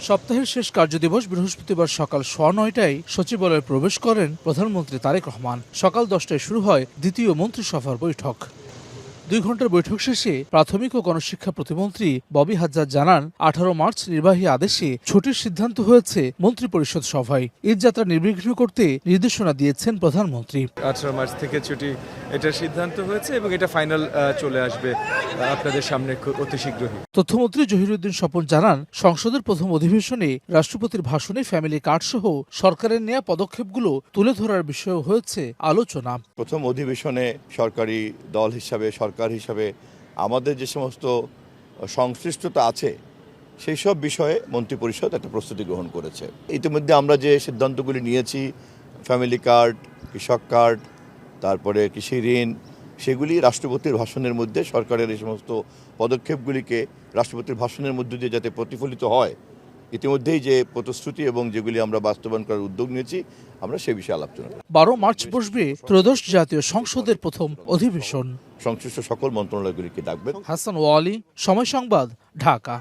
সপ্তাহের শেষ কার্যদিবস বৃহস্পতিবার সকাল 9:30টায় সচিবালয়ে প্রবেশ করেন প্রধানমন্ত্রী তারেক রহমান। সকাল 10টায় শুরু হয় দ্বিতীয় মন্ত্রিসভার বৈঠক। 2 ঘন্টার বৈঠক শেষে প্রাথমিক ও গণশিক্ষা প্রতিমন্ত্রী ববি হাজ্জাজ জানান, 18 মার্চ নির্বাহী আদেশে ছুটির সিদ্ধান্ত হয়েছে মন্ত্রিপরিষদ সভায়। ঈদযাত্রা নির্বিঘ্ন করতে নির্দেশনা দিয়েছেন প্রধানমন্ত্রী। 18 মার্চ থেকে ছুটি এটার সিদ্ধান্ত হয়েছে এবং এটা ফাইনাল চলে আসবে আপনাদের সামনে অতি শীঘ্রই। তথ্যমন্ত্রী জহিরুদ্দিন স্বপন জানান, সংসদের প্রথম অধিবেশনে রাষ্ট্রপতির ভাষণে ফ্যামিলি কার্ড সহ সরকারের নেওয়া পদক্ষেপগুলো তুলে ধরার বিষয়ে হয়েছে আলোচনা। প্রথম অধিবেশনে সরকারি দল হিসাবে, সরকার হিসাবে আমাদের যে সমস্ত সংশ্লিষ্টতা আছে সেই সব বিষয়ে মন্ত্রিপরিষদ একটা প্রস্তুতি গ্রহণ করেছে। ইতিমধ্যে আমরা যে সিদ্ধান্তগুলি নিয়েছি, ফ্যামিলি কার্ড, কৃষক কার্ড, তারপরে কৃষি ঋণ, সেগুলি রাষ্ট্রপতির ভাষণের মধ্যে সরকারের এই সমস্ত পদক্ষেপগুলিকে রাষ্ট্রপতির ভাষণের মধ্য দিয়ে যাতে প্রতিফলিত হয়, ইতিমধ্যেই যে প্রতিশ্রুতি এবং যেগুলি আমরা বাস্তবায়ন করার উদ্যোগ নিয়েছি, আমরা সে বিষয়ে আলোচনা করব। 12 মার্চ বসবে ত্রয়োদশ জাতীয় সংসদের প্রথম অধিবেশন। সংশ্লিষ্ট সকল মন্ত্রণালয়গুলিকে ডাকবেন। হাসান ওয়ালি, সময় সংবাদ, ঢাকা।